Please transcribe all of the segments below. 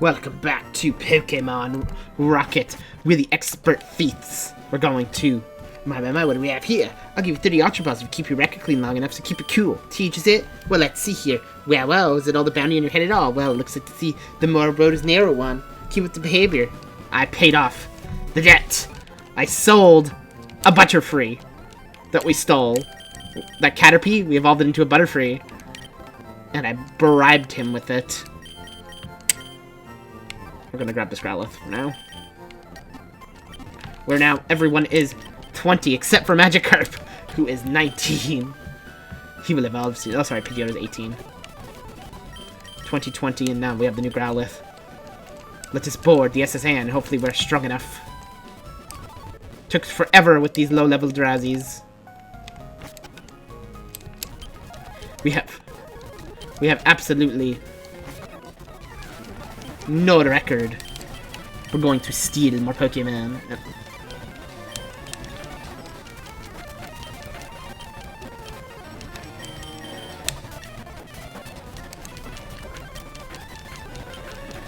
Welcome back to Pokemon Rocket with the expert feats. We're going to... My, what do we have here? I'll give you 30 Ultra Balls if you keep your record clean long enough to keep it cool. Teaches it? Well, let's see here. Well, is it all the bounty on your head at all? Well, it looks like to see the more road is narrow one. Keep with the behavior. I paid off the debt. I sold a Butterfree that we stole. That Caterpie, we evolved it into a Butterfree. And I bribed him with it. We're gonna grab this Growlithe for now. Where now everyone is 20 except for Magikarp, who is 19. He will evolve soon. Oh, sorry, Pidgeot is 18. 2020, and now we have the new Growlithe. Let us board the SSN. Hopefully we're strong enough. Took forever with these low-level Drazzies. We have absolutely no record. We're going to steal more Pokemon.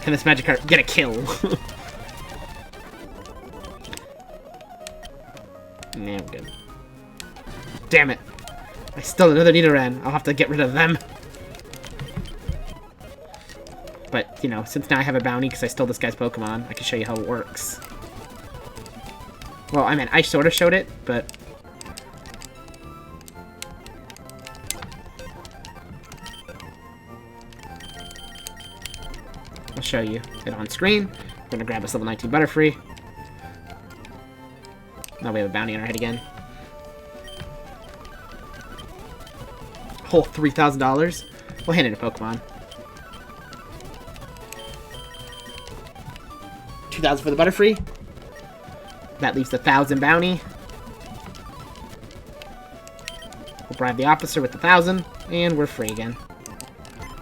Can this Magikarp get a kill? Nah, I'm good. Damn it. I stole another Nidoran. I'll have to get rid of them. But, you know, since now I have a bounty because I stole this guy's Pokemon, I can show you how it works. Well, I mean, I sort of showed it, but... I'll show you it on screen. We're gonna grab this level 19 Butterfree. Now we have a bounty on our head again. Whole $3,000. We'll hand it a Pokemon. 2,000 for the Butterfree. That leaves 1,000 bounty. We'll bribe the officer with 1,000, and we're free again.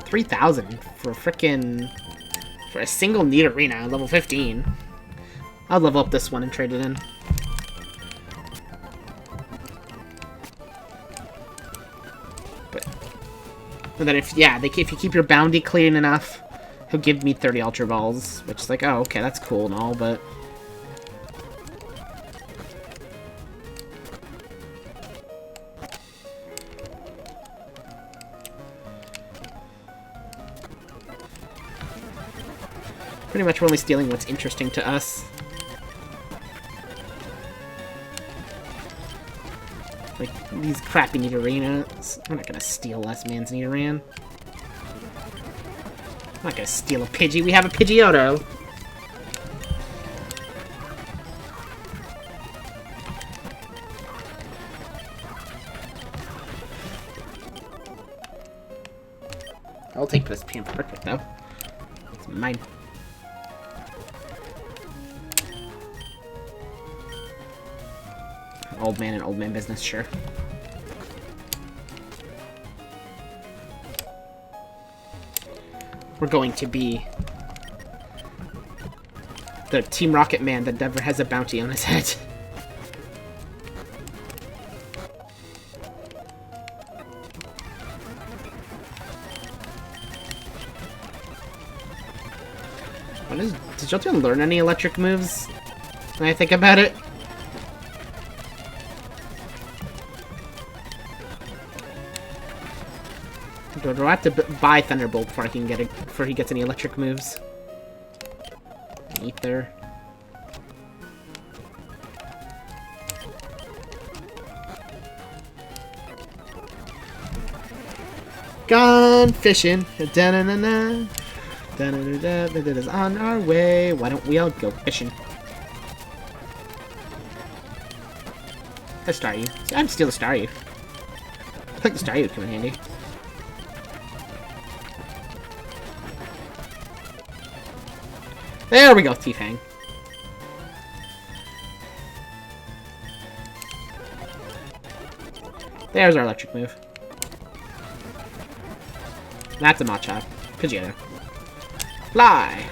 3,000 for frickin' for a single Nidorina, level 15. I'll level up this one and trade it in. But and then if you keep your bounty clean enough, he'll give me 30 Ultra Balls, which is like, oh, okay, that's cool and all, but... Pretty much we're only stealing what's interesting to us. Like, these crappy Nidorinas. We're not gonna steal less man's Nidoran. I'm not gonna steal a Pidgey. We have a Pidgeotto. I'll take this PM Perfect, though. It's mine. Old man and old man business, sure. We're going to be the Team Rocket man that never has a bounty on his head. Did Jolteon learn any electric moves? When I think about it. Do I have to buy Thunderbolt before I can get it? Before he gets any electric moves? Ether. Gone fishing. Da-na-na-na. Da-na-na-na. That is on our way. Why don't we all go fishing? A Staryu. I'm still a Staryu. I think the Staryu would come in handy. There we go, T-Fang. There's our electric move. That's a Machop. Pidgeotto. Fly!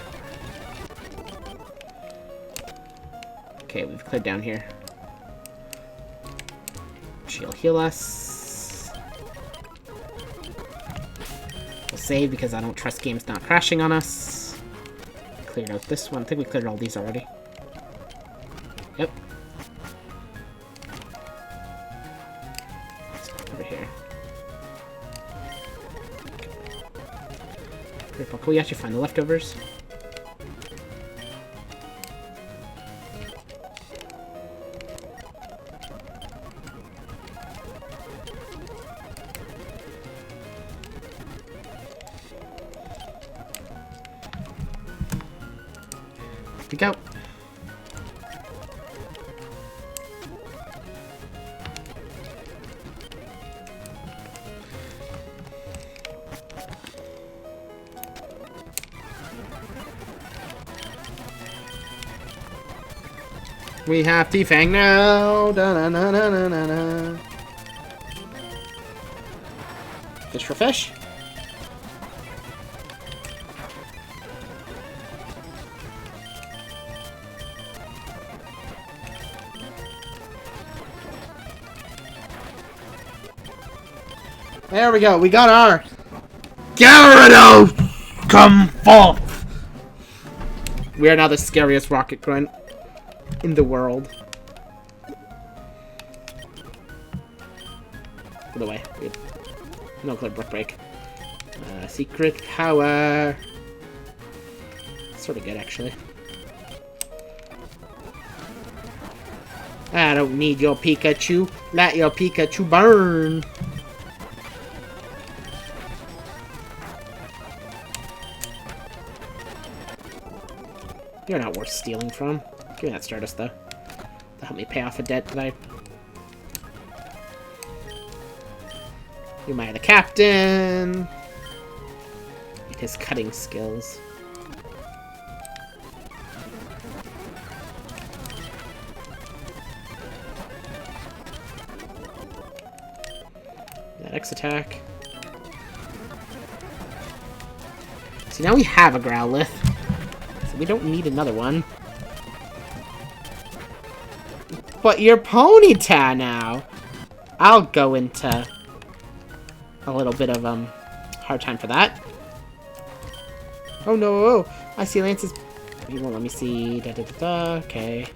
Okay, we've cleared down here. She'll heal us. We'll save because I don't trust games not crashing on us. cleared out this one. I think we cleared all these already. Yep. Over here. Can we actually find the leftovers? Here we go. We have Defang now. Da -na -na -na -na -na -na. Fish for fish. There we go. We got our Gyarados. Come forth. We are now the scariest rocket grunt in the world. By the way, we have no clear brick break. Secret power. Sort of good, actually. I don't need your Pikachu. Let your Pikachu burn. You're not worth stealing from. Give me that Stardust, though. To help me pay off a debt that I... You might the captain. And his cutting skills. That X attack. See, now we have a Growlithe. So we don't need another one. But you're Ponyta now. I'll go into a little bit of hard time for that. Oh no! I see Lance's. You won't let me see. Da da da da. Okay.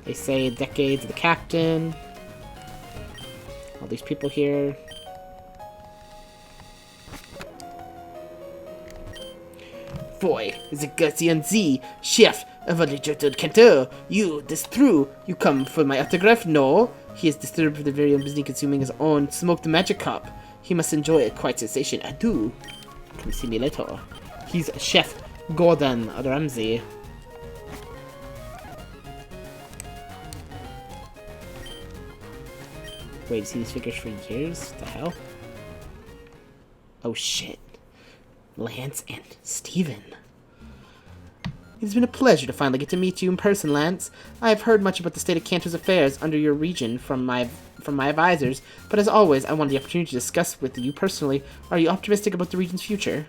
They say decades of the captain. All these people here. Boy, is it Gutsy and Z, chef of a rejected Kanto. You, this true. You come for my autograph? No. He is disturbed with the very own business consuming his own smoked magic cup. He must enjoy a quiet sensation. I do. Come see me later. He's Chef Gordon Ramsay. Wait, you see these figures for years? What the hell? Oh shit. Lance and Steven. It has been a pleasure to finally get to meet you in person, Lance. I have heard much about the state of Kanto's affairs under your region from my advisors, but as always, I wanted the opportunity to discuss with you personally. Are you optimistic about the region's future?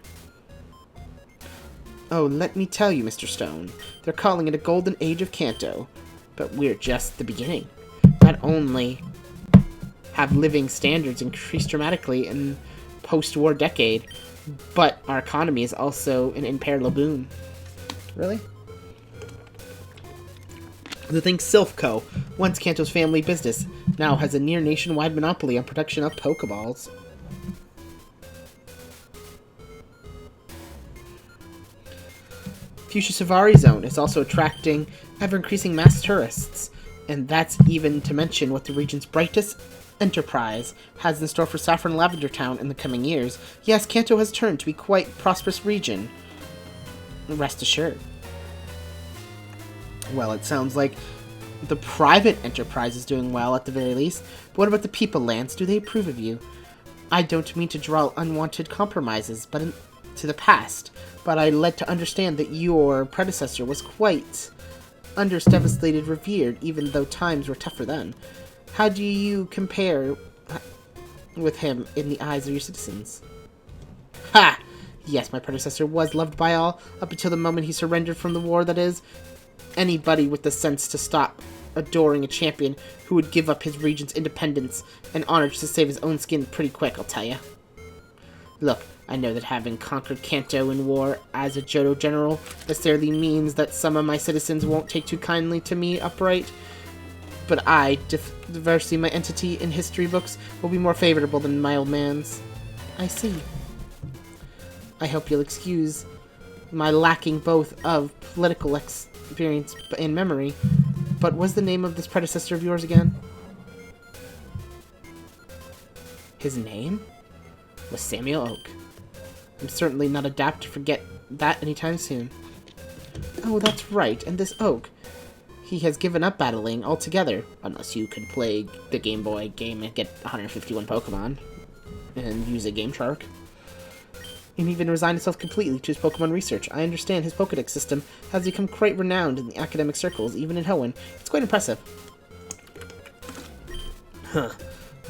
Oh, let me tell you, Mr. Stone. They're calling it a golden age of Kanto, but we're just the beginning. Not only have living standards increased dramatically in post-war decade, but our economy is also an in-parallel boom. Really? The thing Silphco, once Kanto's family business, now has a near nationwide monopoly on production of Pokeballs. Fuchsia Savari Zone is also attracting ever-increasing mass tourists, and that's even to mention what the region's brightest enterprise has in store for Saffron Lavender Town in the coming years. Yes, Kanto has turned to be quite a prosperous region. Rest assured. Well, it sounds like the private enterprise is doing well at the very least. But what about the people, Lance? Do they approve of you? I don't mean to draw unwanted compromises to the past, but I led to understand that your predecessor was quite devastated, revered, even though times were tougher then. How do you compare with him in the eyes of your citizens? Ha! Yes, my predecessor was loved by all, up until the moment he surrendered from the war, that is. Anybody with the sense to stop adoring a champion who would give up his region's independence and honor just to save his own skin pretty quick, I'll tell ya. Look, I know that having conquered Kanto in war as a Johto general necessarily means that some of my citizens won't take too kindly to me upright, but diversity my entity in history books will be more favorable than my old man's. I see. I hope you'll excuse my lacking both of political experience and memory, but what's the name of this predecessor of yours again? His name was Samuel Oak. I'm certainly not apt to forget that anytime soon. Oh, that's right, and this Oak. He has given up battling altogether, unless you could play the Game Boy game and get 151 Pokemon and use a Game Shark. He even resigned himself completely to his Pokemon research. I understand his Pokedex system has become quite renowned in the academic circles, even in Hoenn. It's quite impressive. Huh.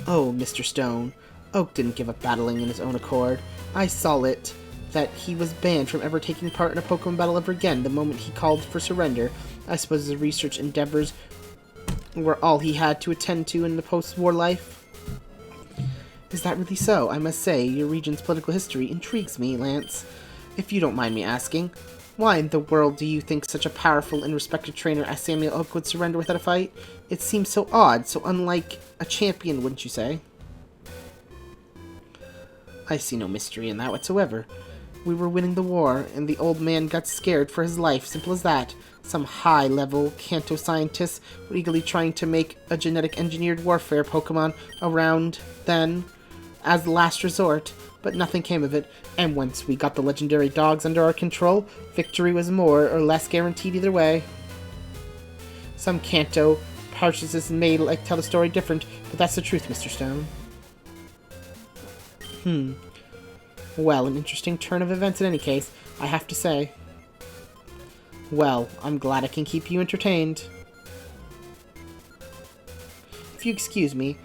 Oh, Mr. Stone. Oak didn't give up battling in his own accord. I saw it that he was banned from ever taking part in a Pokemon battle ever again the moment he called for surrender. I suppose his research endeavors were all he had to attend to in the post-war life. Is that really so? I must say, your region's political history intrigues me, Lance. If you don't mind me asking, why in the world do you think such a powerful and respected trainer as Samuel Oak would surrender without a fight? It seems so odd, so unlike a champion, wouldn't you say? I see no mystery in that whatsoever. We were winning the war, and the old man got scared for his life, simple as that. Some high-level Kanto scientists were eagerly trying to make a genetic engineered warfare Pokemon around then as the last resort, but nothing came of it, and once we got the legendary dogs under our control, victory was more or less guaranteed either way. Some Kanto purchases may tell the story different, but that's the truth, Mr. Stone. Well, an interesting turn of events in any case, I have to say. Well, I'm glad I can keep you entertained. If you excuse me,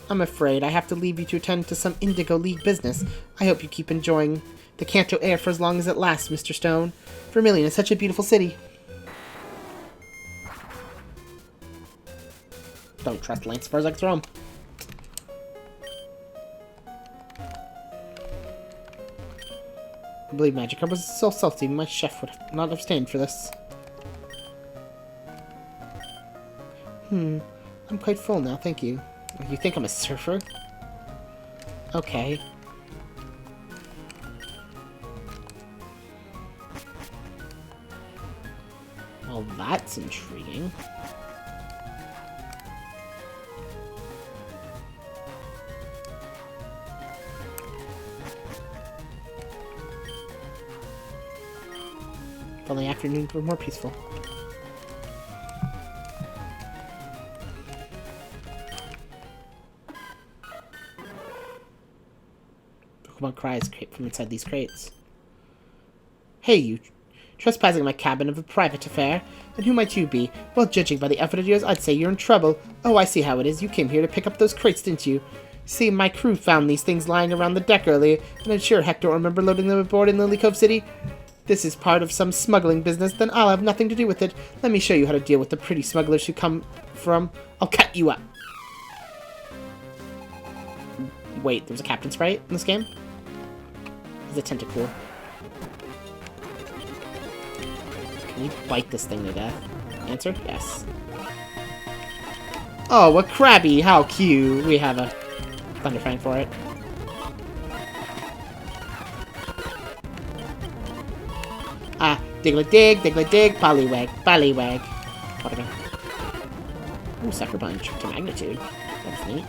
I'm afraid I have to leave you to attend to some Indigo League business. I hope you keep enjoying the Kanto air for as long as it lasts, Mr. Stone. Vermilion is such a beautiful city. Don't trust Lance as far as I can throw him. I believe Magikarp was so salty, my chef would not have stayed for this. I'm quite full now, thank you. You think I'm a surfer? Okay. Well, that's intriguing. If only afternoons were more peaceful. Pokemon cries from inside these crates. Hey, you! Trespassing my cabin of a private affair? And who might you be? Well, judging by the effort of yours, I'd say you're in trouble. Oh, I see how it is. You came here to pick up those crates, didn't you? See, my crew found these things lying around the deck earlier, and I'm sure Hector will remember loading them aboard in Lily Cove City. This is part of some smuggling business, then I'll have nothing to do with it. Let me show you how to deal with the pretty smugglers who come from... I'll cut you up. Wait, there's a Captain Sprite in this game? There's a Tentacool. Can you bite this thing to death? Answer? Yes. Oh, a Krabby! How cute! We have a Thunderfang for it. Ah, Diglett-dig, Poliwag, Poliwag. What again? Ooh, Sucker Punch to Magnitude. That's neat.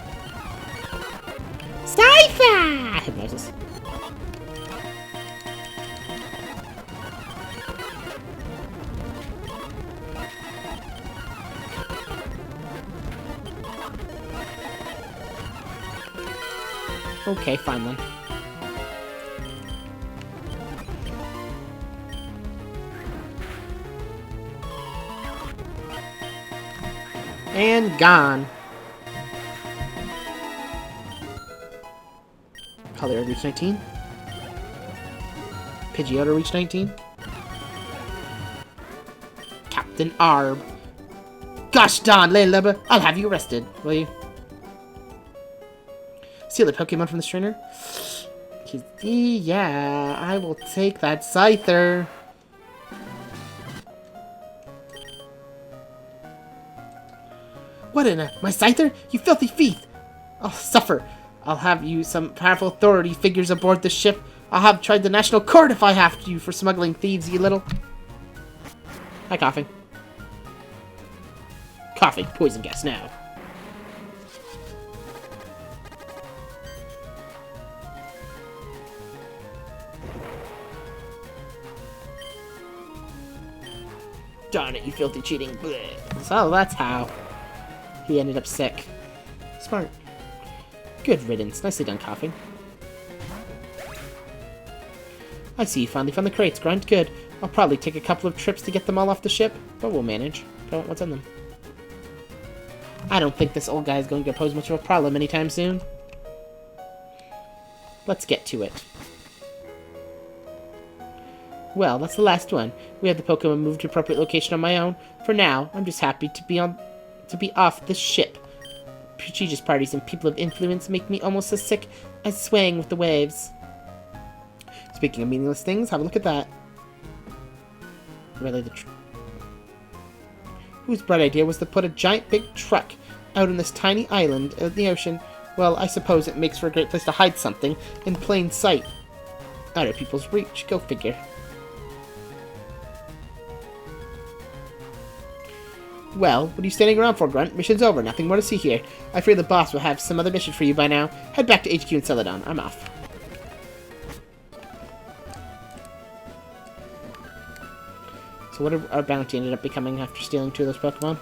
Scyther! Hypnosis. Okay, fine then. And gone. Poliwag reached 19. Pidgeotto reached 19. Captain Arb. Gosh darn, Layla, I'll have you arrested, will you? Steal a Pokemon from this trainer? Yeah, I will take that Scyther. What in a... My Scyther? You filthy thief! I'll suffer. I'll have you some powerful authority figures aboard the ship. I'll have tried the National Court if I have to for smuggling thieves, you little... Hi, Coughing. Coughing, poison gas now. Darn it, you filthy cheating. Bleh. So that's how he ended up sick. Smart. Good riddance. Nicely done, Coughing. I see you finally found the crates, Grunt. Good. I'll probably take a couple of trips to get them all off the ship, but we'll manage. What's in them? I don't think this old guy is going to pose much of a problem anytime soon. Let's get to it. Well, that's the last one. We have the Pokemon moved to appropriate location on my own. For now, I'm just happy to be off this ship. Prestigious parties and people of influence make me almost as sick as swaying with the waves. Speaking of meaningless things, have a look at that. Really, whose bright idea was to put a giant big truck out on this tiny island in the ocean? Well, I suppose it makes for a great place to hide something in plain sight. Out of people's reach. Go figure. Well, what are you standing around for, Grunt? Mission's over. Nothing more to see here. I fear the boss will have some other mission for you by now. Head back to HQ in Celadon. I'm off. So what did our bounty ended up becoming after stealing 2 of those Pokemon?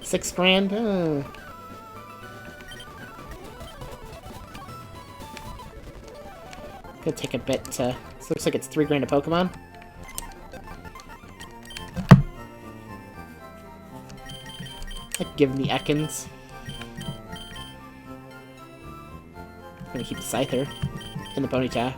$6 grand? Could take a bit to... This looks like it's $3 grand a Pokemon. I'd give him the Ekans. I'm gonna keep the Scyther in the Ponyta.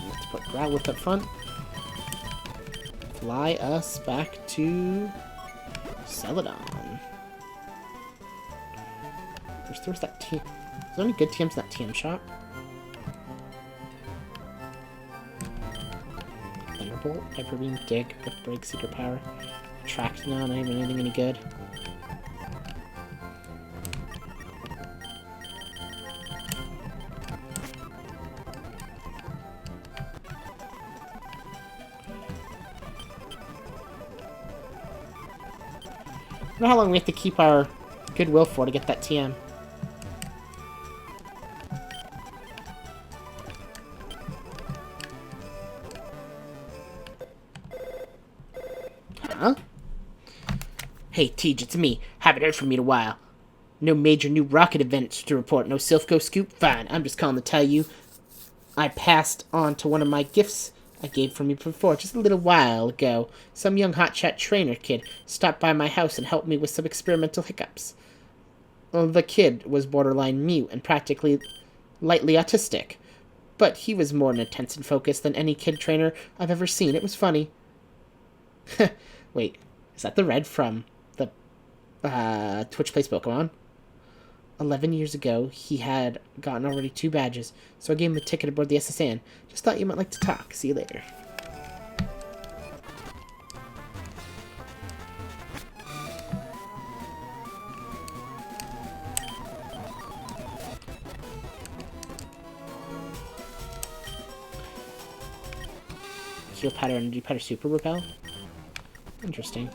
Let's put Growlithe up front. Fly us back to Celadon. Where's that TM? Is there any good TMs in that TM shop? Thunderbolt, Hyper Beam, Dig, Quick Break, Secret Power. Attract now, not even anything any good. I don't know how long we have to keep our goodwill for to get that TM. Huh? Hey, Tej, it's me. Haven't heard from you in a while. No major new rocket events to report. No Silph scoop? Fine, I'm just calling to tell you I passed on to one of my gifts I gave from you before, just a little while ago. Some young hotshot trainer kid stopped by my house and helped me with some experimental hiccups. Well, the kid was borderline mute and practically lightly autistic, but he was more intense and focused than any kid trainer I've ever seen. It was funny. Wait, is that the red from the Twitch Plays Pokemon? 11 years ago, he had gotten already 2 badges, so I gave him a ticket aboard the SSN. Just thought you might like to talk. See you later. Heal Powder and Energy Powder Super Repel? Interesting.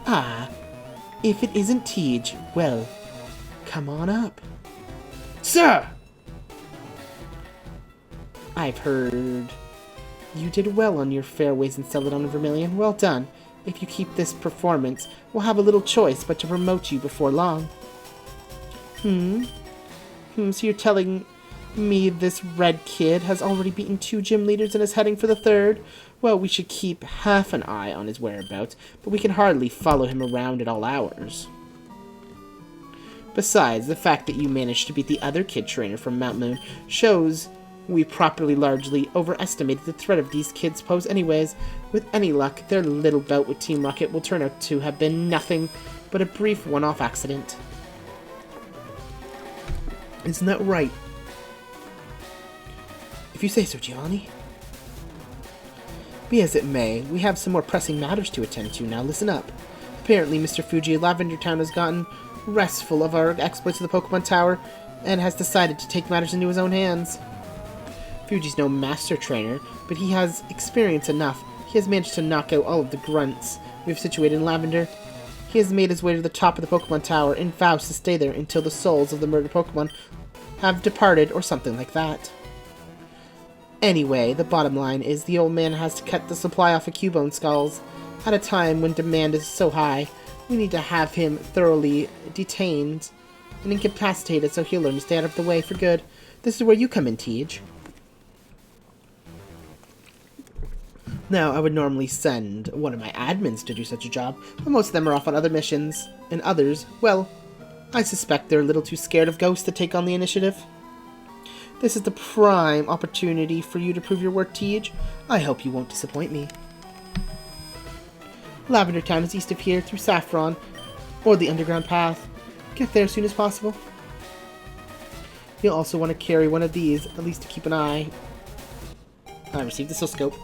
Ah, if it isn't Tej, well, come on up. Sir! I've heard you did well on your fairways in Celadon and Vermilion. Well done. If you keep this performance, we'll have a little choice but to promote you before long. So you're telling This red kid has already beaten 2 gym leaders and is heading for the 3rd. Well, we should keep half an eye on his whereabouts, but we can hardly follow him around at all hours. Besides, the fact that you managed to beat the other kid trainer from Mount Moon shows we properly largely overestimated the threat of these kids pose anyways. With any luck, their little bout with Team Rocket will turn out to have been nothing but a brief one-off accident. Isn't that right? If you say so, Giovanni. Be as it may, we have some more pressing matters to attend to now. Listen up. Apparently, Mr. Fuji of Lavender Town has gotten restful of our exploits at the Pokemon Tower and has decided to take matters into his own hands. Fuji's no master trainer, but he has experience enough. He has managed to knock out all of the grunts we have situated in Lavender. He has made his way to the top of the Pokemon Tower and vows to stay there until the souls of the murdered Pokemon have departed or something like that. Anyway, the bottom line is the old man has to cut the supply off of Cubone skulls. At a time when demand is so high, we need to have him thoroughly detained and incapacitated so he'll learn to stay out of the way for good. This is where you come in, Tej. Now, I would normally send one of my admins to do such a job, but most of them are off on other missions, and others, well, I suspect they're a little too scared of ghosts to take on the initiative. This is the prime opportunity for you to prove your worth, Tej. I hope you won't disappoint me. Lavender Town is east of here, through Saffron, or the underground path. Get there as soon as possible. You'll also want to carry one of these, at least to keep an eye. I received the oscilloscope.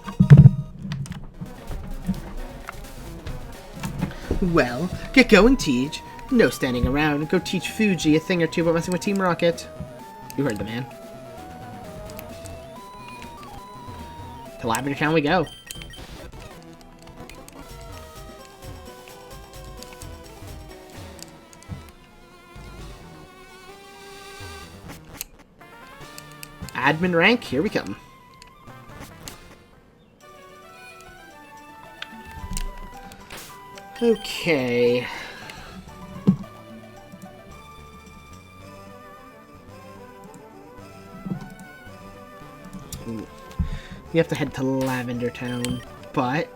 Well, get going, Tej. No standing around. Go teach Fuji a thing or two about messing with Team Rocket. You heard the man. To Lavender Town we go. Admin rank, here we come. Okay. We have to head to Lavender Town, but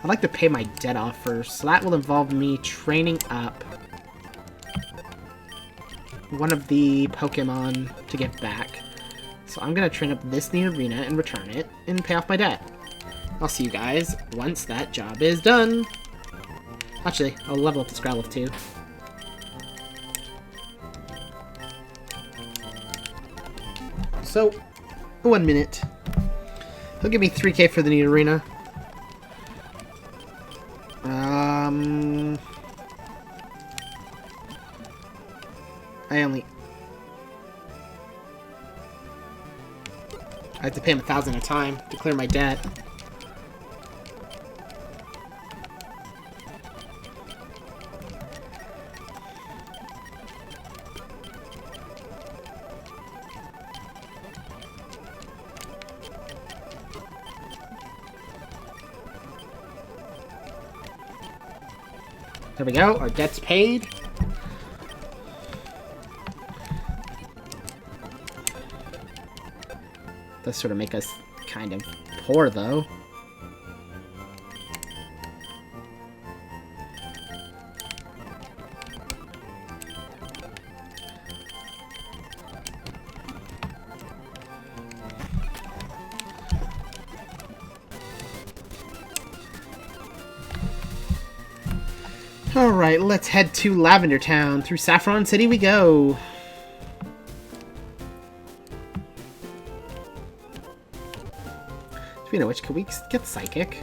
I'd like to pay my debt off first, so that will involve me training up one of the Pokemon to get back. So I'm gonna train up this in the arena and return it and pay off my debt. I'll see you guys once that job is done. Actually, I'll level up this Growlithe too. So, 1 minute. He'll give me 3K for the new arena. I have to pay him 1,000 at a time to clear my debt. There we go, our debt's paid. Does sort of make us kind of poor, though. Alright, let's head to Lavender Town. Through Saffron City we go. Speaking of which, can we get Psychic?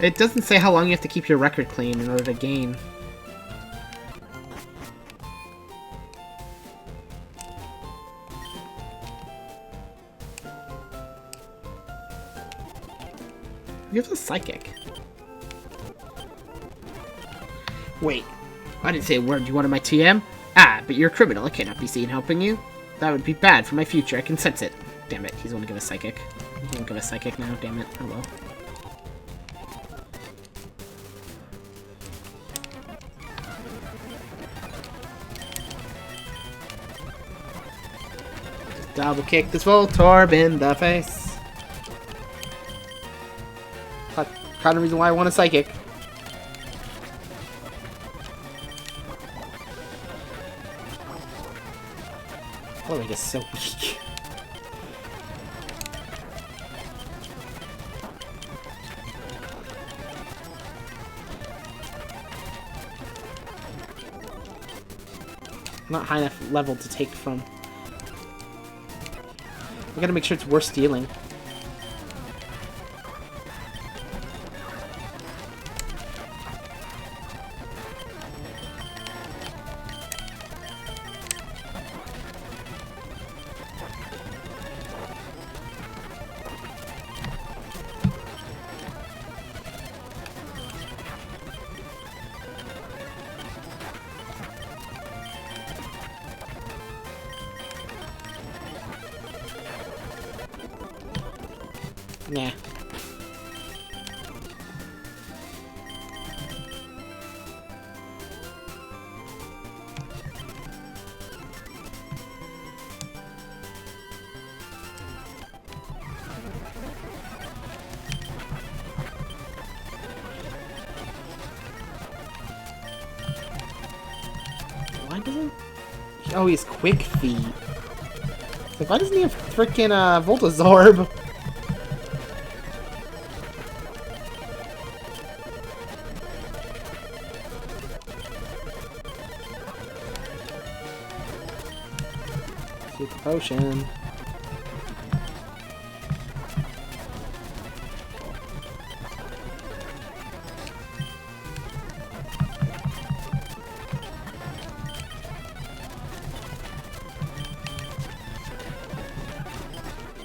It doesn't say how long you have to keep your record clean in order to gain. You have a Psychic. Wait, I didn't say a word. You wanted my TM? Ah, but you're a criminal. I cannot be seen helping you. That would be bad for my future. I can sense it. Damn it, he's going to give us Psychic. He's going to give us Psychic now, damn it. Oh well. Just double kick this Voltorb in the face. Kind of reason why I want a Psychic. Ludwig is so weak. Not high enough level to take from. We gotta make sure it's worth stealing. Nah. Why doesn't... Oh, he has quick feet. Like, why doesn't he have frickin' Voltazorb? Get the potion.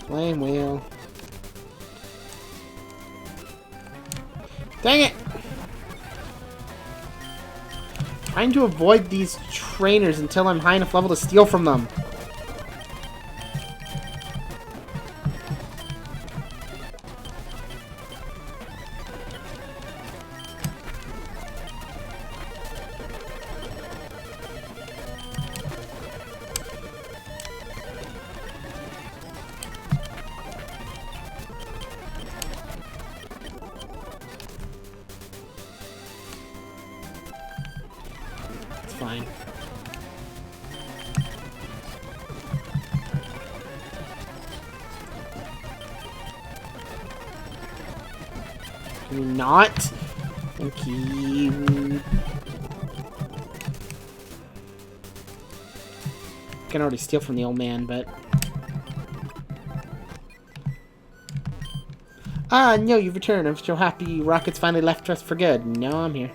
Flame wheel. Dang it! Trying to avoid these trainers until I'm high enough level to steal from them. Fine. Can we not? Thank you. Can already steal from the old man, but... Ah, no, you've returned. I'm so happy Rocket's finally left us for good. No, I'm here.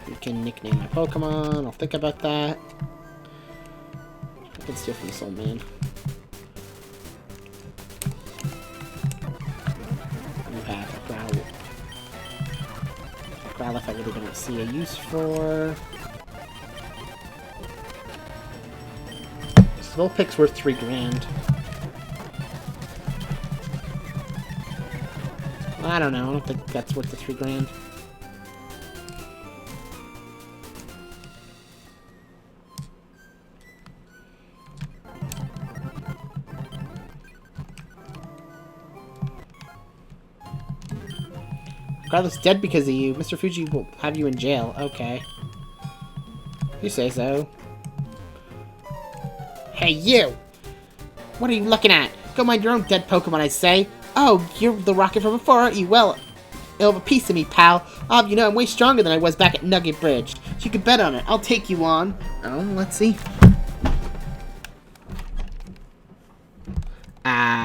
You can nickname my Pokemon. I'll think about that. I can steal from this old man. You have a Growl. Growlithe I really don't see a use for. This little pick's worth 3 grand. I don't know. I don't think that's worth the 3 grand. Growlithe's dead because of you. Mr. Fuji will have you in jail. Okay. You say so. Hey, you! What are you looking at? Go mind your own dead Pokemon, I say. Oh, you're the Rocket from before, aren't you? Well, you'll have a piece of me, pal. You know, I'm way stronger than I was back at Nugget Bridge. So you can bet on it. I'll take you on. Oh, let's see.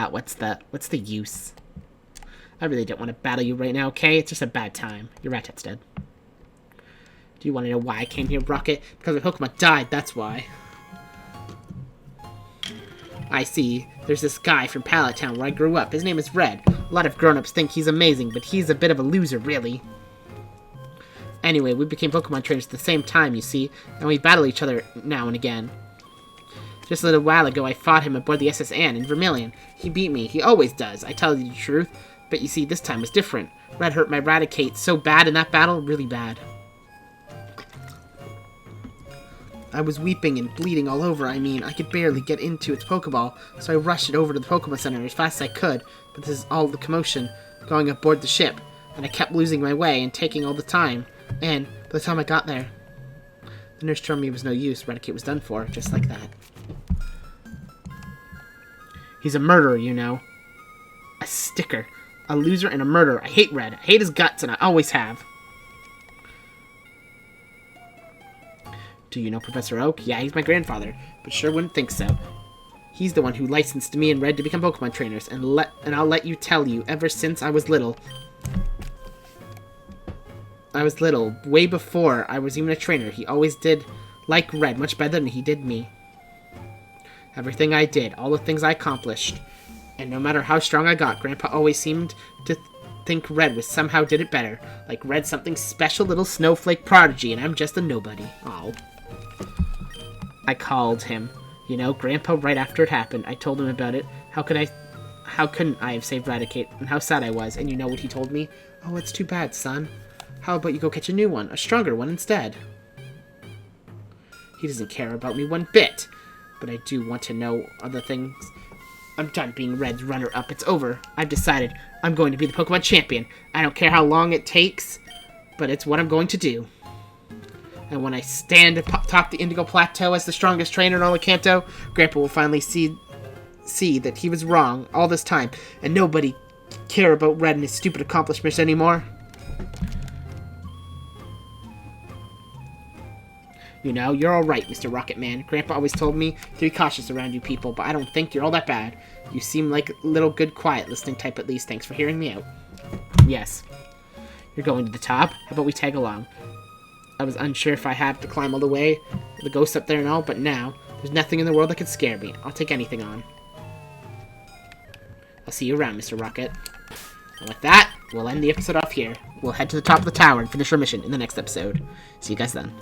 What's the use? I really don't want to battle you right now, okay? It's just a bad time. Your Rattata's dead. Do you want to know why I came here, Rocket? Because my Pokemon died, that's why. I see. There's this guy from Pallet Town where I grew up. His name is Red. A lot of grown-ups think he's amazing, but he's a bit of a loser, really. Anyway, we became Pokemon trainers at the same time, you see, and we battle each other now and again. Just a little while ago, I fought him aboard the SS Anne in Vermilion. He beat me. He always does, I tell you the truth. But you see, this time was different. Red hurt my Raticate so bad in that battle, really bad. I was weeping and bleeding all over, I mean. I could barely get into its Pokeball, so I rushed it over to the Pokemon Center as fast as I could. But this is all the commotion going aboard the ship, and I kept losing my way and taking all the time. And by the time I got there, the nurse told me it was no use. Raticate was done for, just like that. He's a murderer, you know. A sticker. A loser and a murderer. I hate Red. I hate his guts, and I always have. Do you know Professor Oak? Yeah, he's my grandfather, but sure wouldn't think so. He's the one who licensed me and Red to become Pokemon trainers, and I'll let you tell you, ever since I was little, way before I was even a trainer, he always did like Red much better than he did me. Everything I did, all the things I accomplished, and no matter how strong I got, Grandpa always seemed to think Red was somehow did it better. Like Red's something special little snowflake prodigy, and I'm just a nobody. Oh. I called him. You know, Grandpa, right after it happened, I told him about it. How couldn't I have saved Raticate, and how sad I was, and you know what he told me? Oh, it's too bad, son. How about you go catch a new one, a stronger one instead? He doesn't care about me one bit, but I do want to know other things. I'm done being Red's runner-up. It's over. I've decided I'm going to be the Pokemon champion. I don't care how long it takes, but it's what I'm going to do. And when I stand atop the Indigo Plateau as the strongest trainer in all of Kanto, Grandpa will finally see that he was wrong all this time, and nobody care about Red and his stupid accomplishments anymore. You know, you're alright, Mr. Rocket Man. Grandpa always told me to be cautious around you people, but I don't think you're all that bad. You seem like a little good, quiet listening type at least. Thanks for hearing me out. Yes. You're going to the top? How about we tag along? I was unsure if I had to climb all the way, the ghost up there and all, but now, there's nothing in the world that could scare me. I'll take anything on. I'll see you around, Mr. Rocket. And with that, we'll end the episode off here. We'll head to the top of the tower and finish our mission in the next episode. See you guys then.